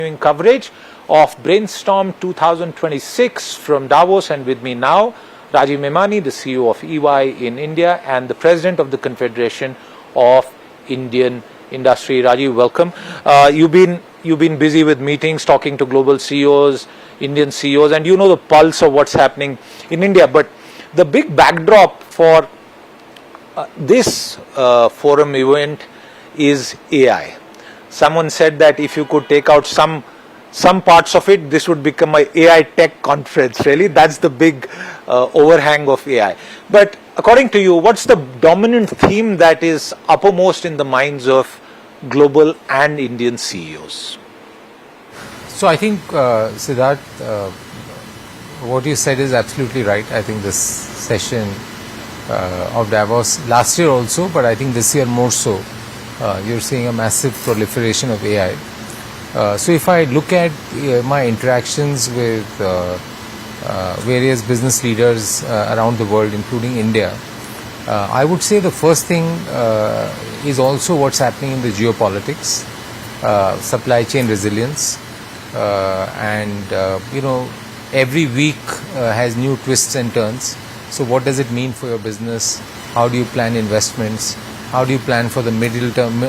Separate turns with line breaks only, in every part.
Coverage of Brainstorm 2026 from Davos, and with me now Rajiv Memani, the CEO of EY in India and the President of the Confederation of Indian Industry. Rajiv, welcome. You've been busy with meetings, talking to global CEOs, Indian CEOs, and you know the pulse of what's happening in India. But the big backdrop for this forum event is AI. Someone said that if you could take out some parts of it, this would become an AI tech conference. Really, that's the big overhang of AI. But according to you, what's the dominant theme that is uppermost in the minds of global and Indian CEOs?
So I think, Siddharth, what you said is absolutely right. I think this session of Davos, last year also, but I think this year more so, you're seeing a massive proliferation of AI. So if I look at my interactions with various business leaders around the world, including India, I would say the first thing is also what's happening in the geopolitics, supply chain resilience, and every week has new twists and turns. So what does it mean for your business? How do you plan investments? How do you plan for the middle term,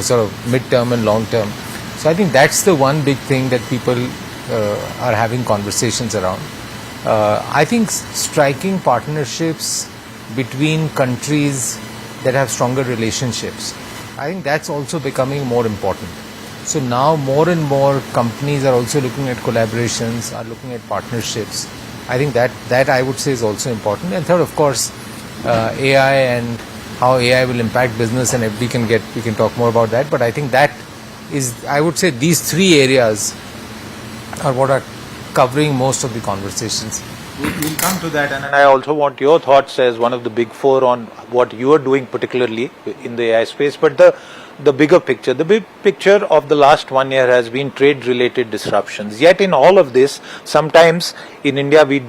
sort of mid-term and long-term? So I think that's the one big thing that people are having conversations around. I think striking partnerships between countries that have stronger relationships, I think that's also becoming more important. So now more and more companies are also looking at collaborations, are looking at partnerships. I think that I would say is also important. And third, of course, AI and how AI will impact business, and we can talk more about that. But I think that is, I would say, these three areas are what are covering most of the conversations.
We'll come to that, and I also want your thoughts as one of the big four on what you are doing particularly in the AI space. But the bigger picture, the big picture of the last 1 year has been trade-related disruptions. Yet in all of this, sometimes in India we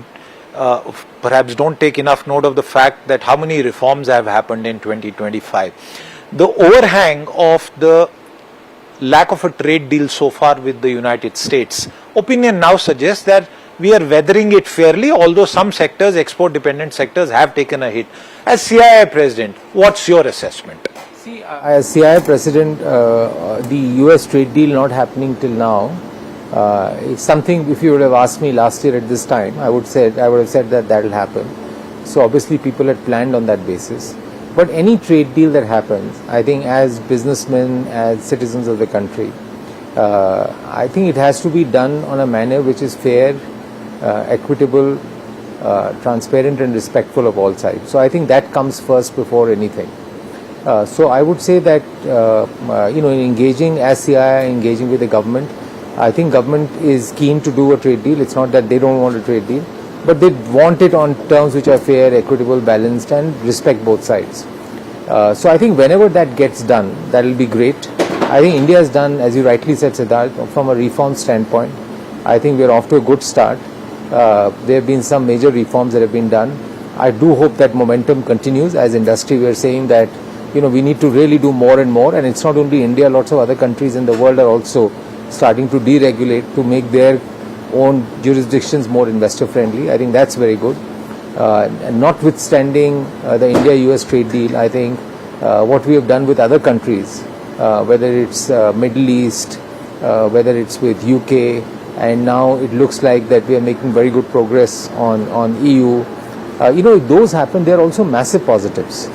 perhaps don't take enough note of the fact that how many reforms have happened in 2025. The overhang of the lack of a trade deal so far with the United States, opinion now suggests that we are weathering it fairly, although some sectors, export-dependent sectors, have taken a hit. As CII President, what's your assessment?
See, as CII President, the US trade deal not happening till now, it's something, if you would have asked me last year at this time, I would have said that will happen. So obviously people had planned on that basis. But any trade deal that happens, I think as businessmen, as citizens of the country, I think it has to be done on a manner which is fair, equitable, transparent and respectful of all sides. So I think that comes first before anything. So I would say that, in engaging as CII, engaging with the government, I think government is keen to do a trade deal. It's not that they don't want a trade deal, but they want it on terms which are fair, equitable, balanced and respect both sides. So I think whenever that gets done, that will be great. I think India has done, as you rightly said, Siddharth, from a reform standpoint, I think we're off to a good start. There have been some major reforms that have been done. I do hope that momentum continues. As industry, we are saying that, we need to really do more and more. And it's not only India, lots of other countries in the world are also starting to deregulate to make their own jurisdictions more investor friendly. I think that's very good. And notwithstanding the India-US trade deal, I think what we have done with other countries, whether it's Middle East, whether it's with UK, and now it looks like that we are making very good progress on EU. If those happen, they are also massive positives.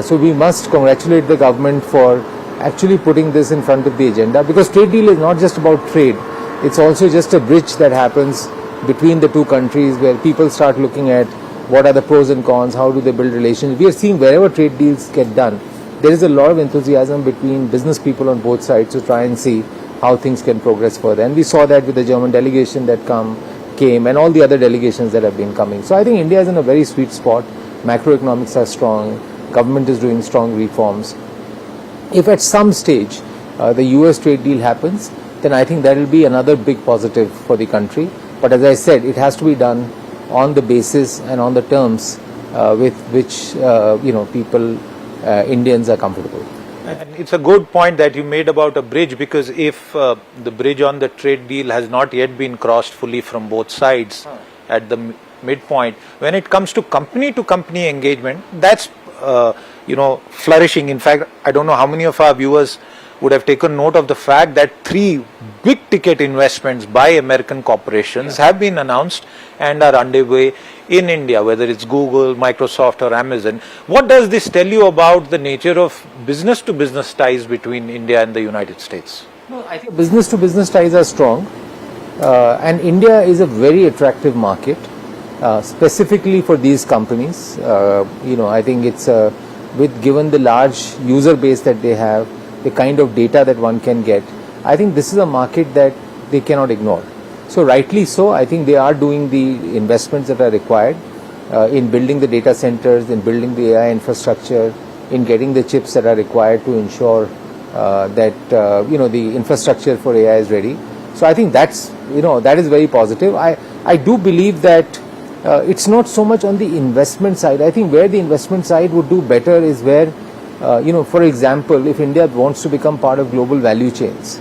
So we must congratulate the government for actually putting this in front of the agenda, because trade deal is not just about trade. It's also just a bridge that happens between the two countries where people start looking at what are the pros and cons, how do they build relations. We are seeing wherever trade deals get done, there is a lot of enthusiasm between business people on both sides to try and see how things can progress further. And we saw that with the German delegation that came and all the other delegations that have been coming. So I think India is in a very sweet spot. Macroeconomics are strong. Government is doing strong reforms. If at some stage the US trade deal happens, then I think that will be another big positive for the country. But as I said, it has to be done on the basis and on the terms with which people, Indians, are comfortable.
And it's a good point that you made about a bridge, because if the bridge on the trade deal has not yet been crossed fully from both sides at the midpoint, when it comes to company engagement, that's flourishing. In fact, I don't know how many of our viewers would have taken note of the fact that 3 big ticket investments by American corporations have been announced and are underway in India, whether it's Google, Microsoft or Amazon. What does this tell you about the nature of business to business ties between India and the United States?
No, I think business to business ties are strong, and India is a very attractive market, specifically for these companies. I think it's given the large user base that they have, the kind of data that one can get, I think this is a market that they cannot ignore. So rightly so, I think they are doing the investments that are required in building the data centers, in building the AI infrastructure, in getting the chips that are required to ensure that the infrastructure for AI is ready. So I think that is very positive. I do believe that it's not so much on the investment side. I think where the investment side would do better is where for example, if India wants to become part of global value chains,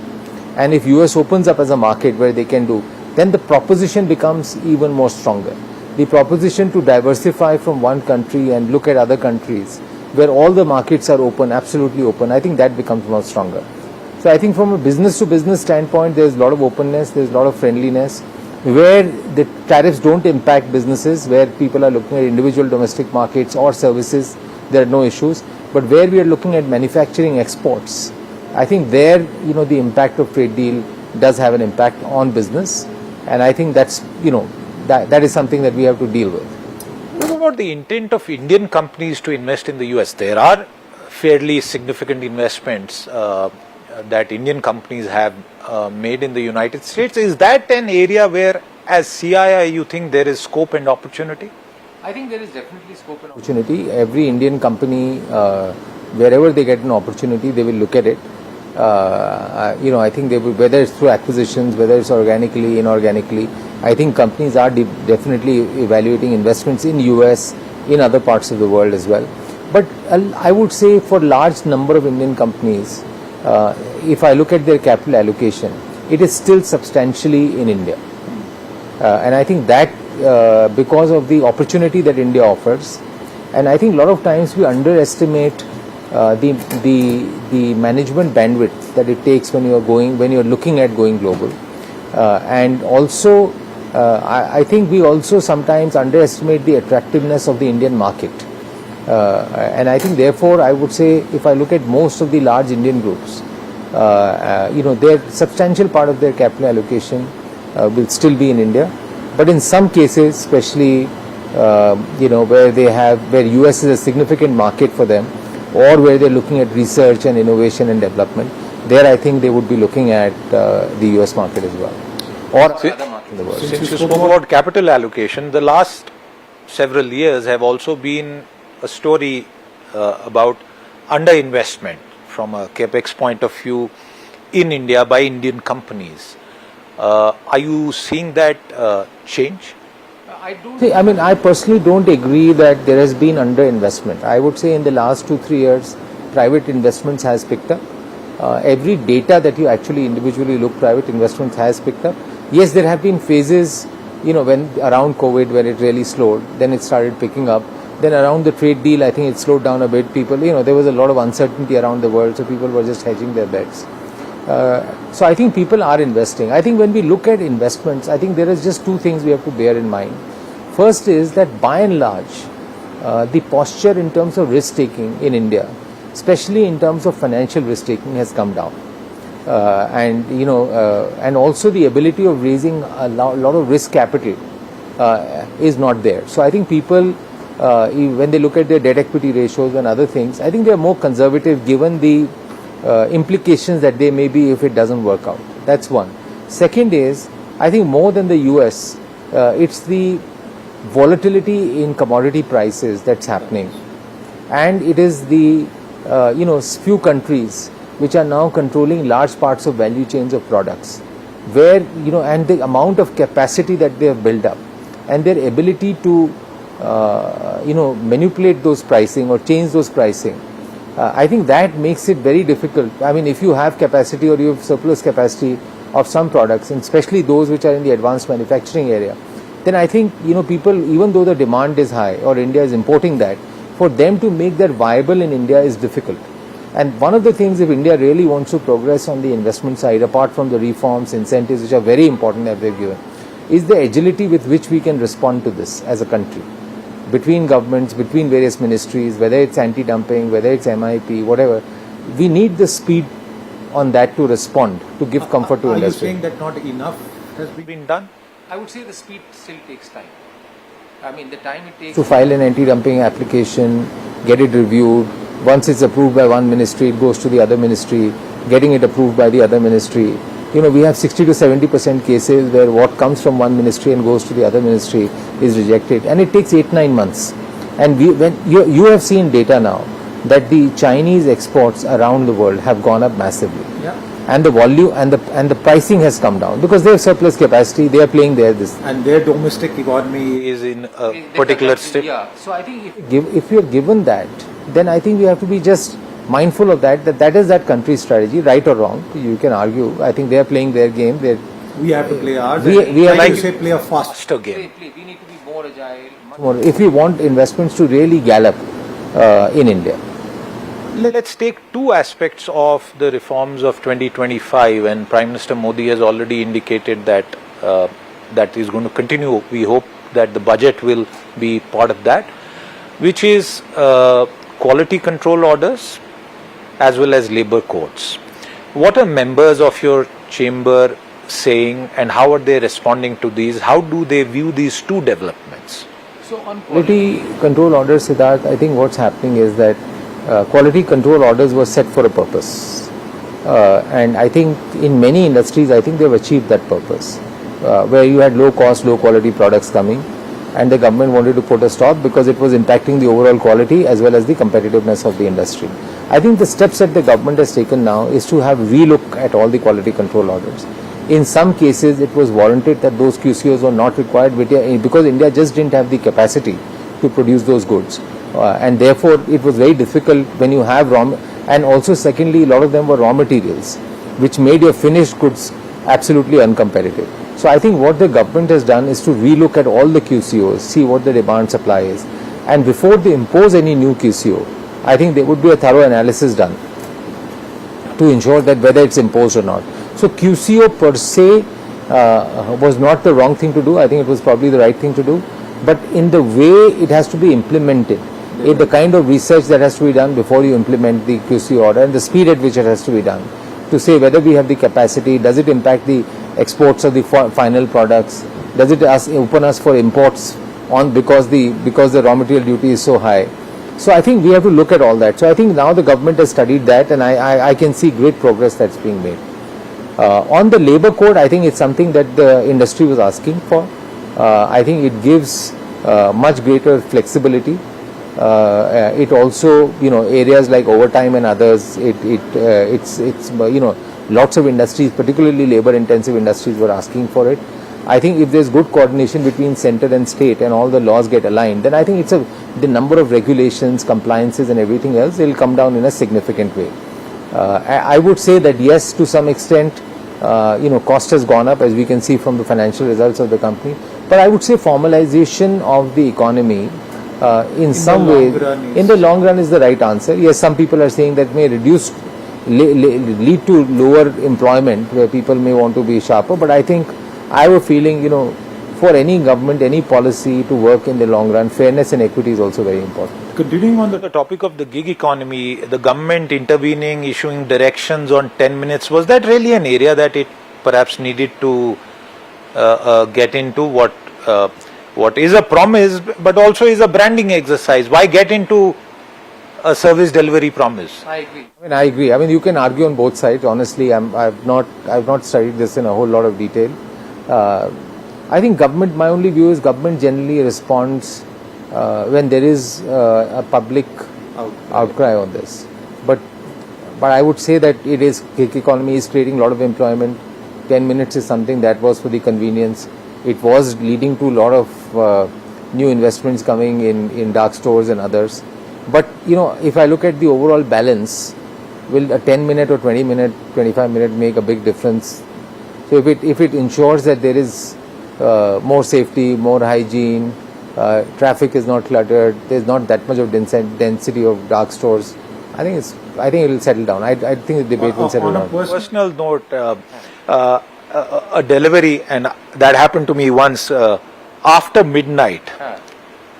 and if US opens up as a market where they can do, then the proposition becomes even more stronger. The proposition to diversify from one country and look at other countries where all the markets are open, absolutely open, I think that becomes more stronger. So I think from a business to business standpoint, there's a lot of openness, there's a lot of friendliness, where the tariffs don't impact businesses, where people are looking at individual domestic markets or services, there are no issues. But where we are looking at manufacturing exports, I think there, the impact of trade deal does have an impact on business, and I think that's, that is something that we have to deal with.
What about the intent of Indian companies to invest in the US? There are fairly significant investments that Indian companies have made in the United States. Is that an area where, as CII, you think there is scope and opportunity?
I think there is definitely scope and opportunity. Every Indian company, wherever they get an opportunity, they will look at it. I think they will, whether it's through acquisitions, whether it's organically, inorganically, I think companies are definitely evaluating investments in US, in other parts of the world as well. But I would say for large number of Indian companies, if I look at their capital allocation, it is still substantially in India. And I think that because of the opportunity that India offers, and I think a lot of times we underestimate the management bandwidth that it takes when you're looking at going global, and also I think we also sometimes underestimate the attractiveness of the Indian market, and I think therefore I would say if I look at most of the large Indian groups, their substantial part of their capital allocation will still be in India. But in some cases, especially where US is a significant market for them, or where they're looking at research and innovation and development, there I think they would be looking at the US market as well, or other markets in the world.
Since you spoke about capital allocation, the last several years have also been a story about underinvestment from a capex point of view in India by Indian companies. Are you seeing that change?
I personally don't agree that there has been underinvestment. I would say in the last 2-3 years, private investments has picked up. Every data that you actually individually look, private investments has picked up. Yes, there have been phases, when around COVID, when it really slowed, then it started picking up. Then around the trade deal, I think it slowed down a bit. People, there was a lot of uncertainty around the world, so people were just hedging their bets. So I think people are investing. I think when we look at investments, I think there is just 2 things we have to bear in mind. First is that by and large, the posture in terms of risk taking in India, especially in terms of financial risk taking, has come down, and also the ability of raising a lot of risk capital is not there. So I think people, when they look at their debt equity ratios and other things, I think they are more conservative given the implications that they may be if it doesn't work out. That's one. Second is, I think more than the US, it's the volatility in commodity prices that's happening, and it is the few countries which are now controlling large parts of value chains of products, where and the amount of capacity that they have built up and their ability to manipulate those pricing or change those pricing I think that makes it very difficult. I mean, if you have capacity or you have surplus capacity of some products, and especially those which are in the advanced manufacturing area, then I think, people, even though the demand is high or India is importing that, for them to make that viable in India is difficult. And one of the things, if India really wants to progress on the investment side, apart from the reforms, incentives, which are very important that they've given, is the agility with which we can respond to this as a country. Between governments, between various ministries, whether it's anti-dumping, whether it's MIP, whatever, we need the speed on that to respond, to give comfort to industry.
Are you saying that not enough has been done? I would say the speed still takes time. I mean, the time it takes
to file an anti-dumping application, get it reviewed. Once it's approved by one ministry, it goes to the other ministry, getting it approved by the other ministry. We have 60 to 70% cases where what comes from one ministry and goes to the other ministry is rejected, and it takes 8-9 months. And when you have seen data now that the Chinese exports around the world have gone up massively.
Yeah.
And the volume and the pricing has come down because they have surplus capacity. They are playing this.
And their domestic economy is in a particular state.
Yeah. So I think if you're given that, then I think we have to be just mindful of that is that country's strategy, right or wrong. You can argue. I think they are playing their game.
We have to play ours.
We are
like to say play a faster game.
We need to be more agile. If we want investments to really gallop in India.
Let's take two aspects of the reforms of 2025, and Prime Minister Modi has already indicated that that is going to continue. We hope that the budget will be part of that, which is quality control orders as well as labor codes. What are members of your chamber saying, and how are they responding to these? How do they view these two developments?
So on quality control orders, Siddharth, I think what's happening is that quality control orders were set for a purpose, and I think in many industries, I think they've achieved that purpose, where you had low cost, low quality products coming, and the government wanted to put a stop because it was impacting the overall quality as well as the competitiveness of the industry. I think the steps that the government has taken now is to have relook at all the quality control orders. In some cases, it was warranted that those QCOs were not required because India just didn't have the capacity to produce those goods. And therefore, it was very difficult when you have and also secondly, a lot of them were raw materials, which made your finished goods absolutely uncompetitive. So I think what the government has done is to relook at all the QCOs, see what the demand supply is, and before they impose any new QCO, I think there would be a thorough analysis done to ensure that whether it's imposed or not. So QCO per se was not the wrong thing to do. I think it was probably the right thing to do. But in the way it has to be implemented, in the kind of research that has to be done before you implement the QC order and the speed at which it has to be done, to say whether we have the capacity, does it impact the exports of the final products, does it open us for imports because the raw material duty is so high. So I think we have to look at all that. So I think now the government has studied that, and I can see great progress that's being made. On the labor code, I think it's something that the industry was asking for. I think it gives much greater flexibility. It also, areas like overtime and others, it's lots of industries, particularly labor intensive industries, were asking for it. I think if there's good coordination between center and state and all the laws get aligned, then I think the number of regulations, compliances and everything else will come down in a significant way. I would say that yes, to some extent, cost has gone up, as we can see from the financial results of the company. But I would say formalization of the economy in some way, in the long run, is the right answer. Yes, some people are saying that may lead to lower employment, where people may want to be sharper. But I think I have a feeling, for any government, any policy to work in the long run, fairness and equity is also very important.
Continuing on the topic of the gig economy, the government intervening, issuing directions on 10 minutes, was that really an area that it perhaps needed to get into? What is a promise, but also is a branding exercise? Why get into a service delivery promise?
I agree. I mean, you can argue on both sides. Honestly, I've not studied this in a whole lot of detail. I think my only view is government generally responds when there is a public outcry on this. But I would say that gig economy is creating a lot of employment. 10 minutes is something that was for the convenience. It was leading to a lot of new investments coming in dark stores and others. But if I look at the overall balance, will a 10-minute or 20-minute, 25-minute make a big difference? So if it ensures that there is more safety, more hygiene, traffic is not cluttered, there's not that much of density of dark stores, I think it will settle down. I think the debate will settle down.
On a personal note, a delivery, and that happened to me once after midnight,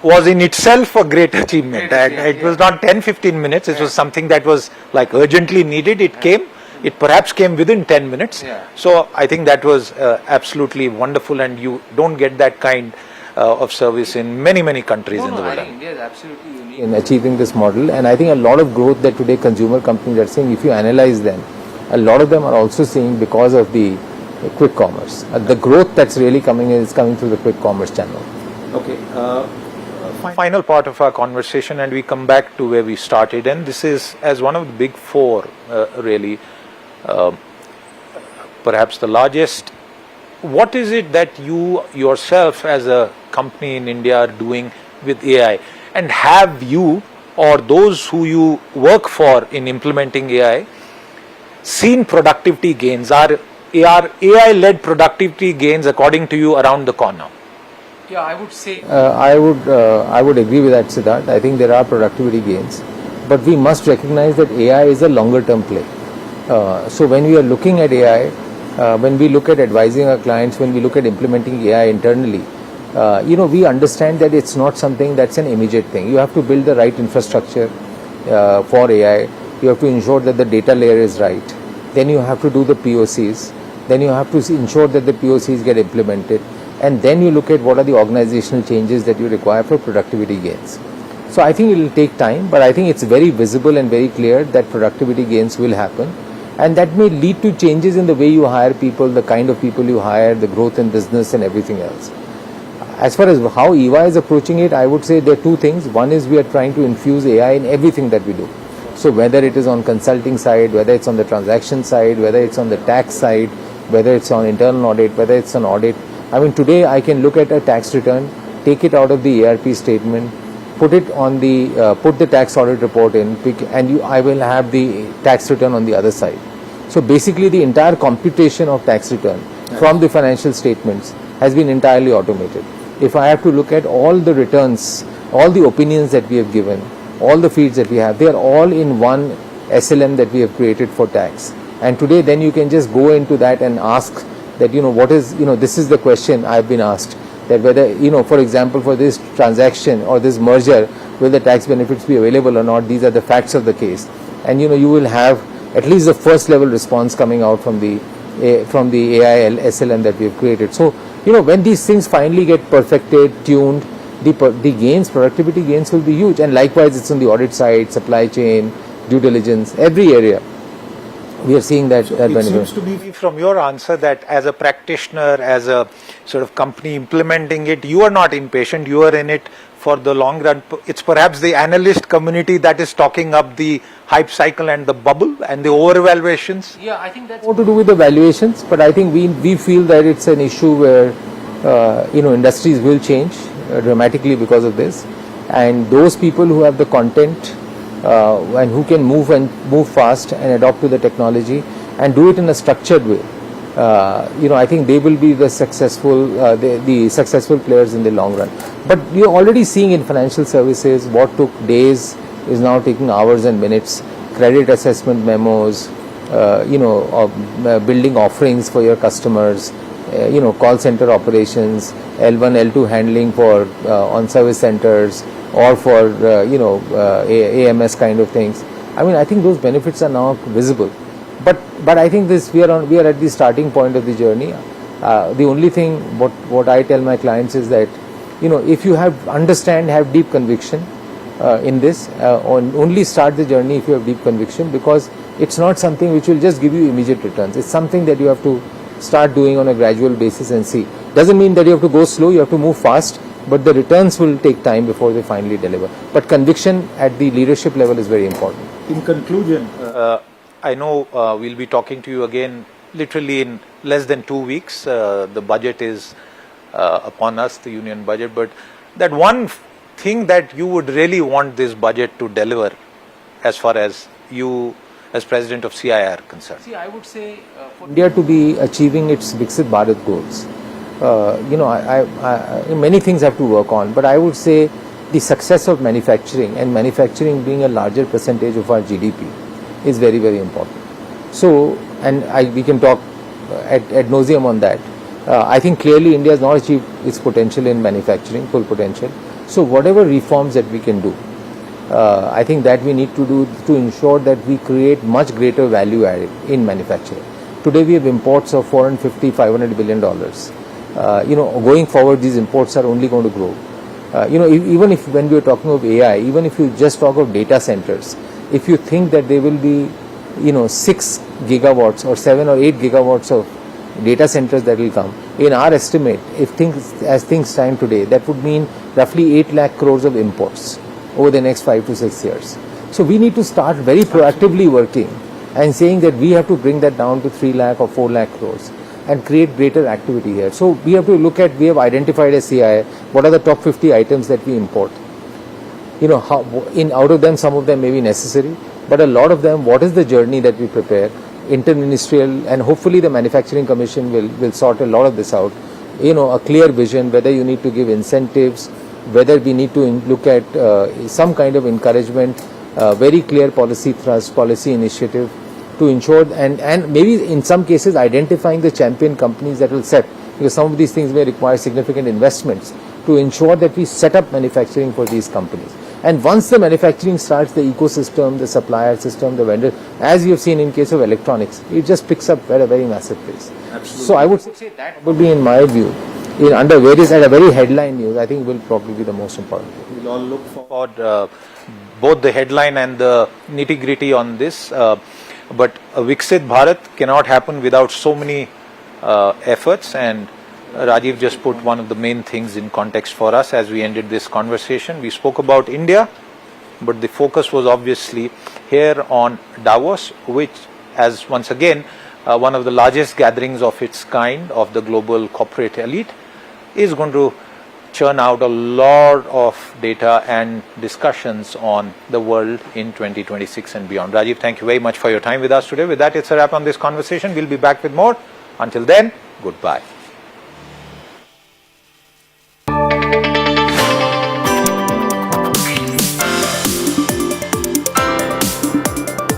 was in itself a great achievement. It was not 10-15 minutes, it was something that was like urgently needed. It came, it perhaps came within 10 minutes. So I think that was absolutely wonderful, and you don't get that kind of service in many countries in the world.
I think India is absolutely unique in achieving this model, and I think a lot of growth that today consumer companies are seeing, if you analyze them, a lot of them are also seeing because of the quick commerce. The growth that's really coming is coming through the quick commerce channel.
Okay. Final part of our conversation, and we come back to where we started, and this is as one of the big four, really, perhaps the largest. What is it that you yourself as a company in India are doing with AI, and have you or those who you work for in implementing AI seen productivity gains? Are AI-led productivity gains, according to you, around the corner?
Yeah, I would say I would agree with that, Siddharth. I think there are productivity gains, but we must recognize that AI is a longer-term play. So when we are looking at AI, when we look at advising our clients, when we look at implementing AI internally, we understand that it's not something that's an immediate thing. You have to build the right infrastructure for AI. You have to ensure that the data layer is right. Then you have to do the POCs. Then you have to ensure that the POCs get implemented. And then you look at what are the organizational changes that you require for productivity gains. So I think it will take time, but I think it's very visible and very clear that productivity gains will happen. And that may lead to changes in the way you hire people, the kind of people you hire, the growth in business and everything else. As far as how EY is approaching it, I would say there are two things. One is we are trying to infuse AI in everything that we do. So whether it is on consulting side, whether it's on the transaction side, whether it's on the tax side, whether it's on internal audit, whether it's on audit. I mean, today I can look at a tax return, take it out of the ERP statement, put it on the put the tax audit report in, and I will have the tax return on the other side. So basically, the entire computation of tax return from the financial statements has been entirely automated. If I have to look at all the returns, all the opinions that we have given, all the feeds that we have, they are all in one SLM that we have created for tax. And today, then you can just go into that and ask that, what is, this is the question I've been asked, that whether, for example, for this transaction or this merger, will the tax benefits be available or not? These are the facts of the case. And, you will have at least the first level response coming out from the AI SLM that we have created. So, when these things finally get perfected, tuned, the gains, productivity gains will be huge. And likewise, it's on the audit side, supply chain, due diligence, every area. We are seeing that benefit.
It seems to me from your answer that as a practitioner, as a sort of company implementing it, you are not impatient, you are in it for the long run. It's perhaps the analyst community that is talking up the hype cycle and the bubble and the over-evaluations.
Yeah, I think that's more to do with the valuations, but I think we feel that it's an issue where, industries will change dramatically because of this. And those people who have the content and who can move fast and adopt to the technology and do it in a structured way, I think they will be the successful players in the long run. But you're already seeing in financial services what took days is now taking hours and minutes. Credit assessment memos, building offerings for your customers, call center operations, L1, L2 handling for on service centers or for AMS kind of things. I mean, I think those benefits are now visible. But I think we are at the starting point of the journey. The only thing what I tell my clients is that if you have deep conviction in this, only start the journey if you have deep conviction, because it's not something which will just give you immediate returns. It's something that you have to start doing on a gradual basis and see. Doesn't mean that you have to go slow, you have to move fast, but the returns will take time before they finally deliver. But conviction at the leadership level is very important.
In conclusion, I know we'll be talking to you again literally in less than 2 weeks. The budget is upon us, the union budget, but that one thing that you would really want this budget to deliver as far as you as president of CII are concerned?
See, I would say for India to be achieving its Viksit Bharat goals, many things have to work on, but I would say the success of manufacturing and manufacturing being a larger percentage of our GDP is very, very important. So, we can talk ad nauseum on that. I think clearly India has not achieved its potential in manufacturing, full potential. So whatever reforms that we can do, I think that we need to do to ensure that we create much greater value added in manufacturing. Today we have imports of $450–500 billion. Going forward these imports are only going to grow. Even if when we are talking of AI, even if you just talk of data centers, if you think that there will be 6 gigawatts or 7 or 8 gigawatts of data centers that will come, in our estimate, as things stand today, that would mean roughly 8 lakh crores of imports over the next 5 to 6 years. So we need to start very proactively working and saying that we have to bring that down to 3 lakh or 4 lakh crores and create greater activity here. So we have to look at, we have identified as CII what are the top 50 items that we import. Out of them, some of them may be necessary, but a lot of them, what is the journey that we prepare, interministerial, and hopefully the manufacturing commission will sort a lot of this out. A clear vision, whether you need to give incentives, whether we need to look at some kind of encouragement, very clear policy thrust, policy initiative to ensure, and maybe in some cases identifying the champion companies that will set, because some of these things may require significant investments, to ensure that we set up manufacturing for these companies. And once the manufacturing starts, the ecosystem, the supplier system, the vendor, as you have seen in case of electronics, it just picks up at a very massive pace.
Absolutely.
So I would say that would be, in my view, at a very headline news, I think will probably be the most important thing.
We'll all look forward both the headline and the nitty-gritty on this. But a Viksit Bharat cannot happen without so many efforts, and Rajiv just put one of the main things in context for us as we ended this conversation. We spoke about India, but the focus was obviously here on Davos, which, as once again, one of the largest gatherings of its kind of the global corporate elite, is going to churn out a lot of data and discussions on the world in 2026 and beyond. Rajiv, thank you very much for your time with us today. With that, it's a wrap on this conversation. We'll be back with more. Until then, goodbye.